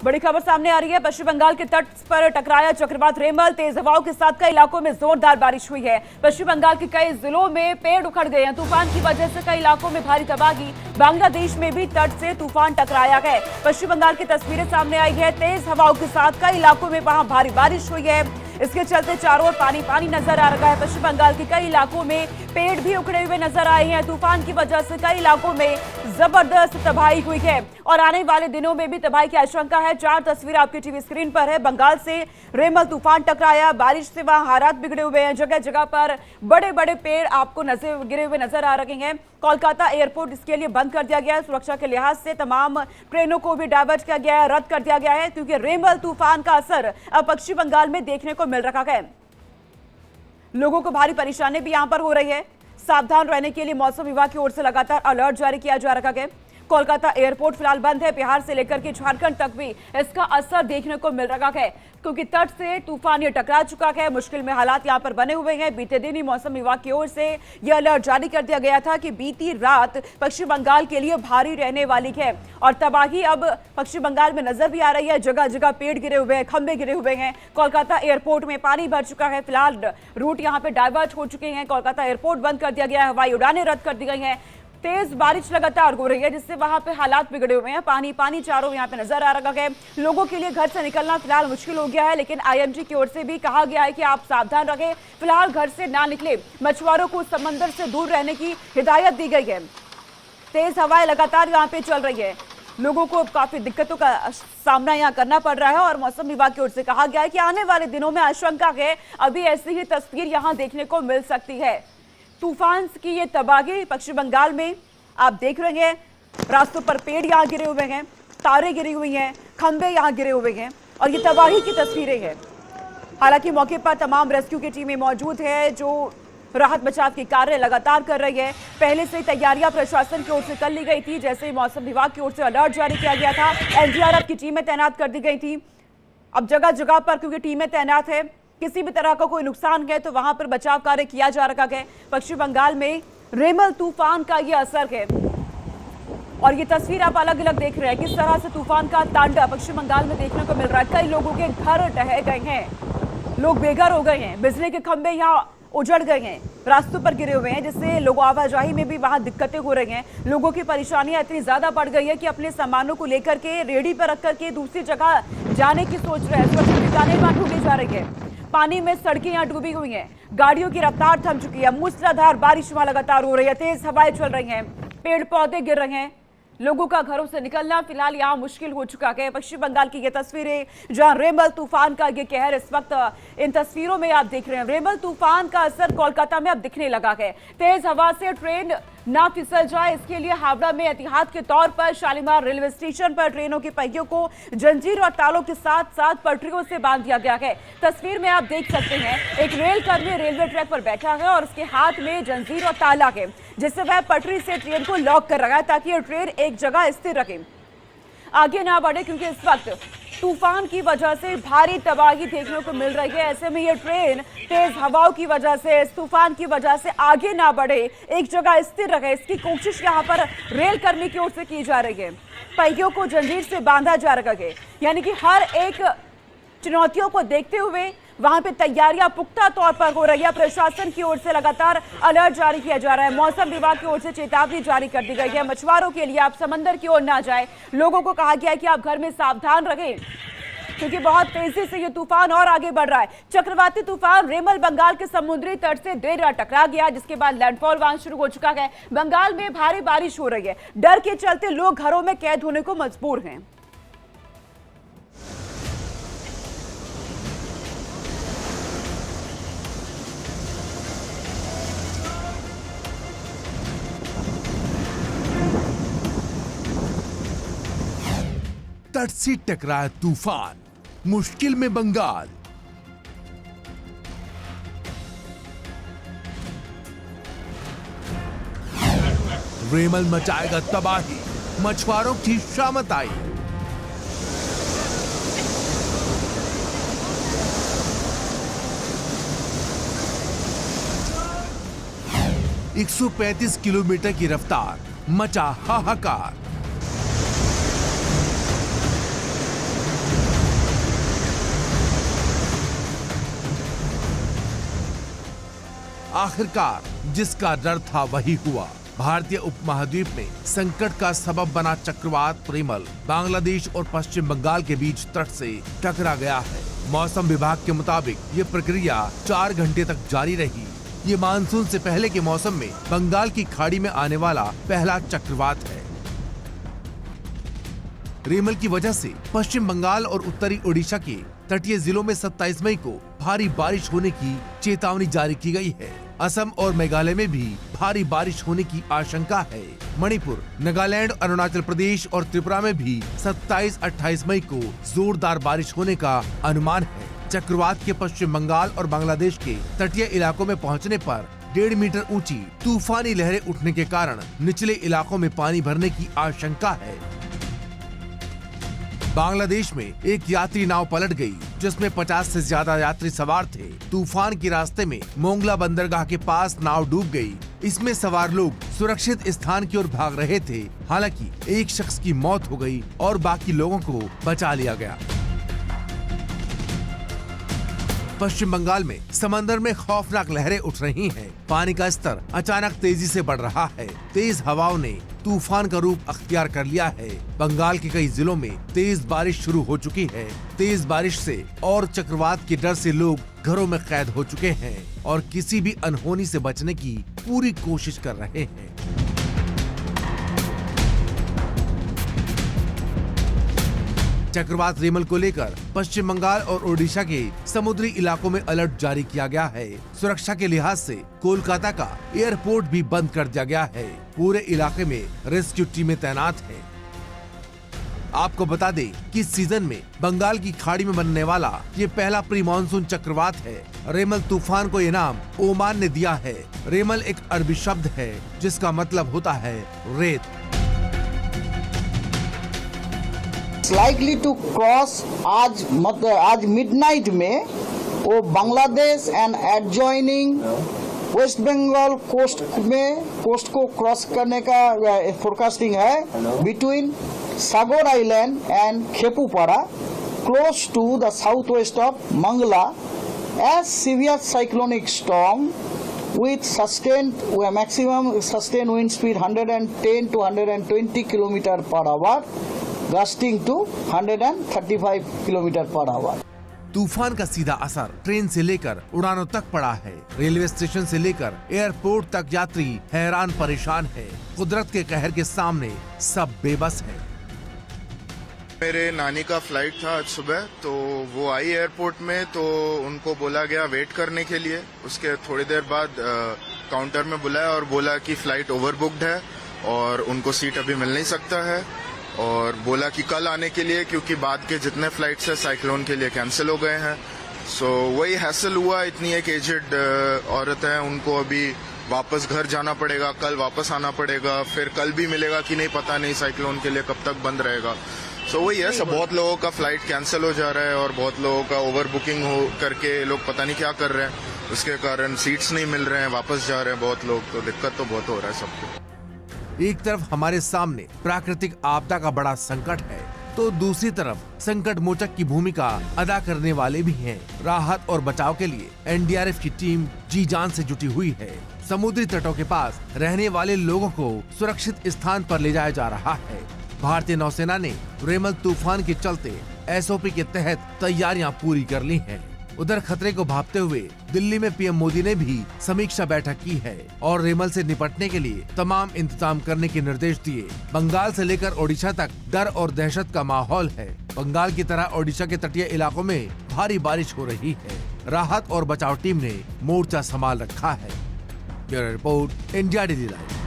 बड़ी खबर सामने आ रही है। पश्चिम बंगाल के तट पर टकराया चक्रवात रेमल। तेज हवाओं के साथ कई इलाकों में जोरदार बारिश हुई है। पश्चिम बंगाल के कई जिलों में पेड़ उखड़ गए हैं। तूफान की वजह से कई इलाकों में भारी तबाही। बांग्लादेश में भी तट से तूफान टकराया है। पश्चिम बंगाल की तस्वीरें सामने आई है। तेज हवाओं के साथ कई इलाकों में वहां भारी बारिश हुई है। इसके चलते चारों ओर पानी पानी नजर आ रहा है। पश्चिम बंगाल के कई इलाकों में पेड़ भी उखड़े हुए नजर आए हैं। तूफान की वजह से कई इलाकों में जबरदस्त तबाही हुई है और आने वाले दिनों में भी तबाही की आशंका है। 4 तस्वीर आपकी टीवी स्क्रीन पर है। बंगाल से रेमल तूफान टकराया, बारिश से वहां हालात बिगड़े हुए हैं। जगह जगह पर बड़े बड़े पेड़ आपको गिरे हुए नजर आ रहे हैं। कोलकाता एयरपोर्ट इसके लिए बंद कर दिया गया है। सुरक्षा के लिहाज से तमाम ट्रेनों को भी डाइवर्ट किया गया है, रद्द कर दिया गया है, क्योंकि रेमल तूफान का असर अब पश्चिम बंगाल में देखने को मिल रहा है। लोगों को भारी परेशानी भी यहां पर हो रही है। सावधान रहने के लिए मौसम विभाग की ओर से लगातार अलर्ट जारी किया जा रहा है। कोलकाता एयरपोर्ट फिलहाल बंद है। बिहार से लेकर के झारखंड तक भी इसका असर देखने को मिल रहा है, क्योंकि तट से तूफान ये टकरा चुका है। मुश्किल में हालात यहां पर बने हुए हैं। बीते दिन ही मौसम विभाग की ओर से यह अलर्ट जारी कर दिया गया था कि बीती रात पश्चिम बंगाल के लिए भारी रहने वाली है और तबाही अब पश्चिम बंगाल में नजर भी आ रही है। जगह जगह पेड़ गिरे हुए हैं, खंभे गिरे हुए हैं। कोलकाता एयरपोर्ट में पानी भर चुका है। फिलहाल रूट यहां पर डाइवर्ट हो चुके हैं। कोलकाता एयरपोर्ट बंद कर दिया गया है। हवाई उड़ानें रद्द कर दी गई हैं। तेज बारिश लगातार हो रही है, जिससे वहां पे हालात बिगड़े हुए हैं। पानी पानी चारों यहाँ पे नजर आ रहा है। लोगों के लिए घर से निकलना फिलहाल मुश्किल हो गया है, लेकिन आईएमडी की ओर से भी कहा गया है कि आप सावधान रहें, फिलहाल घर से ना निकले। मछुआरों को समंदर से दूर रहने की हिदायत दी गई है। तेज हवाएं लगातार यहाँ पे चल रही है। लोगों को काफी दिक्कतों का सामना यहाँ करना पड़ रहा है और मौसम विभाग की ओर से कहा गया है कि आने वाले दिनों में आशंका है अभी ऐसी ही तस्वीर यहाँ देखने को मिल सकती है। तूफान की ये तबाही पश्चिम बंगाल में आप देख रहे हैं। रास्तों पर पेड़ यहाँ गिरे हुए हैं, तारें गिरी हुई हैं, खंभे यहाँ गिरे हुए हैं और ये तबाही की तस्वीरें हैं। हालांकि मौके पर तमाम रेस्क्यू की टीमें मौजूद है, जो राहत बचाव के कार्य लगातार कर रही है। पहले से तैयारियां प्रशासन की ओर से कर ली गई थी। जैसे ही मौसम विभाग की ओर से अलर्ट जारी किया गया था, एनडीआरएफ की टीमें तैनात कर दी गई थी। अब जगह जगह पर क्योंकि टीमें तैनात है, किसी भी तरह का कोई नुकसान है तो वहां पर बचाव कार्य किया जा रहा है। पश्चिम बंगाल में रेमल तूफान का ये असर है और ये तस्वीर आप अलग अलग देख रहे हैं। किस तरह से तूफान का तांडव पश्चिम बंगाल में देखने को मिल रहा है। कई लोगों के घर ढह गए हैं, लोग बेघर हो गए हैं। बिजली के खंभे यहाँ उजड़ गए हैं, रास्तों पर गिरे हुए हैं, जिससे लोगों आवाजाही में भी वहां दिक्कतें हो रही हैं। लोगों की परेशानियां इतनी ज्यादा बढ़ गई है कि अपने सामानों को लेकर के रेडी पर रख करके दूसरी जगह जाने की सोच रहे हैं। सुरक्षित ठिकाने वहां ढूंढी जा रही है। पानी में सड़कें यहाँ डूबी हुई हैं, गाड़ियों की रफ्तार थम चुकी है। मूसलाधार बारिश वहां लगातार हो रही है, तेज हवाएं चल रही हैं, पेड़ पौधे गिर रहे हैं। लोगों का घरों से निकलना फिलहाल यहाँ मुश्किल हो चुका है। पश्चिम बंगाल की ये तस्वीरें, जहां रेमल तूफान का ये कहर इस वक्त इन तस्वीरों में आप देख रहे हैं। रेमल तूफान का असर कोलकाता में अब दिखने लगा है। तेज हवा से ट्रेन ना फिसल जाए, इसके लिए हावड़ा में एहतियात के तौर पर शालीमार रेलवे स्टेशन पर ट्रेनों के पहियों को जंजीर और तालों के साथ साथ पटरियों से बांध दिया गया है। तस्वीर में आप देख सकते हैं, एक रेल कर्मी रेलवे ट्रैक पर बैठा है और उसके हाथ में जंजीर और ताला है, जिससे वह पटरी से ट्रेन को लॉक कर रहा है ताकि यह ट्रेन एक जगह स्थिर रखे, आगे ना बढ़े, क्योंकि इस वक्त तूफान की वजह से भारी तबाही देखने को मिल रही है। ऐसे में ये ट्रेन तेज हवाओं की वजह से, इस तूफान की वजह से आगे ना बढ़े, एक जगह स्थिर रहे, इसकी कोशिश यहाँ पर रेल कर्मी की ओर से की जा रही है। पहियों को जंजीर से बांधा जा रहा है, यानी कि हर एक चुनौतियों को देखते हुए वहां पे तैयारियां पुख्ता तौर पर हो रही है। प्रशासन की ओर से लगातार अलर्ट जारी किया जा रहा है। मौसम विभाग की ओर से चेतावनी जारी कर दी गई है। मछुआरों के लिए आप समंदर की ओर ना जाएं। लोगों को कहा गया है कि आप घर में सावधान रहें, क्योंकि बहुत तेजी से ये तूफान और आगे बढ़ रहा है। चक्रवाती तूफान रेमल बंगाल के समुद्री तट से देर रात टकरा गया, जिसके बाद लैंडफॉल वहां शुरू हो चुका है। बंगाल में भारी बारिश हो रही है। डर के चलते लोग घरों में कैद होने को मजबूर हैं। तट से टकराया तूफान, मुश्किल में बंगाल। रेमल मचाएगा तबाही, मछुआरों की शामत आई। एक 135 किलोमीटर की रफ्तार, मचा हाहाकार। आखिरकार जिसका डर था वही हुआ। भारतीय उपमहाद्वीप में संकट का सबब बना चक्रवात रेमल बांग्लादेश और पश्चिम बंगाल के बीच तट से टकरा गया है। मौसम विभाग के मुताबिक ये प्रक्रिया 4 घंटे तक जारी रही। ये मानसून से पहले के मौसम में बंगाल की खाड़ी में आने वाला पहला चक्रवात है। रेमल की वजह से पश्चिम बंगाल और उत्तरी ओडिशा के तटीय जिलों में 27 मई को भारी बारिश होने की चेतावनी जारी की गई है। असम और मेघालय में भी भारी बारिश होने की आशंका है। मणिपुर, नागालैंड, अरुणाचल प्रदेश और त्रिपुरा में भी 27-28 मई को जोरदार बारिश होने का अनुमान है। चक्रवात के पश्चिम बंगाल और बांग्लादेश के तटीय इलाकों में पहुंचने पर 1.5 मीटर ऊंची तूफानी लहरें उठने के कारण निचले इलाकों में पानी भरने की आशंका है। बांग्लादेश में एक यात्री नाव पलट गई, जिसमें 50 से ज्यादा यात्री सवार थे। तूफान के रास्ते में मोंगला बंदरगाह के पास नाव डूब गई। इसमें सवार लोग सुरक्षित स्थान की ओर भाग रहे थे। हालांकि एक शख्स की मौत हो गई और बाकी लोगों को बचा लिया गया। पश्चिम बंगाल में समंदर में खौफनाक लहरें उठ रही हैं। पानी का स्तर अचानक तेजी से बढ़ रहा है। तेज हवाओं ने तूफान का रूप अख्तियार कर लिया है। बंगाल के कई जिलों में तेज बारिश शुरू हो चुकी है। तेज बारिश से और चक्रवात के डर से लोग घरों में कैद हो चुके हैं और किसी भी अनहोनी से बचने की पूरी कोशिश कर रहे हैं। चक्रवात रेमल को लेकर पश्चिम बंगाल और ओडिशा के समुद्री इलाकों में अलर्ट जारी किया गया है। सुरक्षा के लिहाज से कोलकाता का एयरपोर्ट भी बंद कर दिया गया है। पूरे इलाके में रेस्क्यू टीमें तैनात हैं। आपको बता दें कि इस सीजन में बंगाल की खाड़ी में बनने वाला ये पहला प्री मानसून चक्रवात है। रेमल तूफान को ये नाम ओमान ने दिया है। रेमल एक अरबी शब्द है जिसका मतलब होता है रेत। लाइकली टू क्रॉस आज मिडनाइट में वो Bangladesh and adjoining West Bengal coast को क्रॉस करने का फोरकास्टिंग है between Sagar island and Khepupara close to the south west of Mongla as severe cyclonic storm with maximum sustained wind speed 110 to 120 km per hour, gusting to 135 km per hour. तूफान का सीधा असर train से लेकर उड़ानों तक पड़ा है। रेलवे स्टेशन से लेकर एयरपोर्ट तक यात्री हैरान परेशान है। कुदरत के कहर के सामने सब बेबस है। मेरे नानी का फ्लाइट था आज सुबह, तो वो आई एयरपोर्ट में, तो उनको बोला गया वेट करने के लिए। उसके थोड़ी देर बाद काउंटर में बुलाया और बोला कि फ्लाइट ओवरबुक्ड है और उनको सीट अभी मिल नहीं सकता है, और बोला कि कल आने के लिए, क्योंकि बाद के जितने फ्लाइट्स है साइक्लोन के लिए कैंसिल हो गए हैं। सो वही हैसल हुआ। इतनी एक एजेड औरत है, उनको अभी वापस घर जाना पड़ेगा, कल वापस आना पड़ेगा, फिर कल भी मिलेगा कि नहीं पता नहीं, साइक्लोन के लिए कब तक बंद रहेगा। सो वही है, सब बहुत लोगों का फ्लाइट कैंसिल हो जा रहा है और बहुत लोगों का ओवर बुकिंग हो करके लोग पता नहीं क्या कर रहे हैं, उसके कारण सीट्स नहीं मिल रहे हैं, वापस जा रहे हैं बहुत लोग। तो दिक्कत तो बहुत हो रहा है सबको। एक तरफ हमारे सामने प्राकृतिक आपदा का बड़ा संकट है, तो दूसरी तरफ संकट मोचक की भूमिका अदा करने वाले भी हैं। राहत और बचाव के लिए एनडीआरएफ की टीम जी जान से जुटी हुई है। समुद्री तटों के पास रहने वाले लोगों को सुरक्षित स्थान पर ले जाया जा रहा है। भारतीय नौसेना ने रेमल तूफान के चलते एसओपी के तहत तैयारियां पूरी कर ली हैं। उधर खतरे को भांपते हुए दिल्ली में पीएम मोदी ने भी समीक्षा बैठक की है और रेमल से निपटने के लिए तमाम इंतजाम करने के निर्देश दिए। बंगाल से लेकर ओडिशा तक डर और दहशत का माहौल है। बंगाल की तरह ओडिशा के तटीय इलाकों में भारी बारिश हो रही है। राहत और बचाव टीम ने मोर्चा संभाल रखा है। Bureau report, India daily live.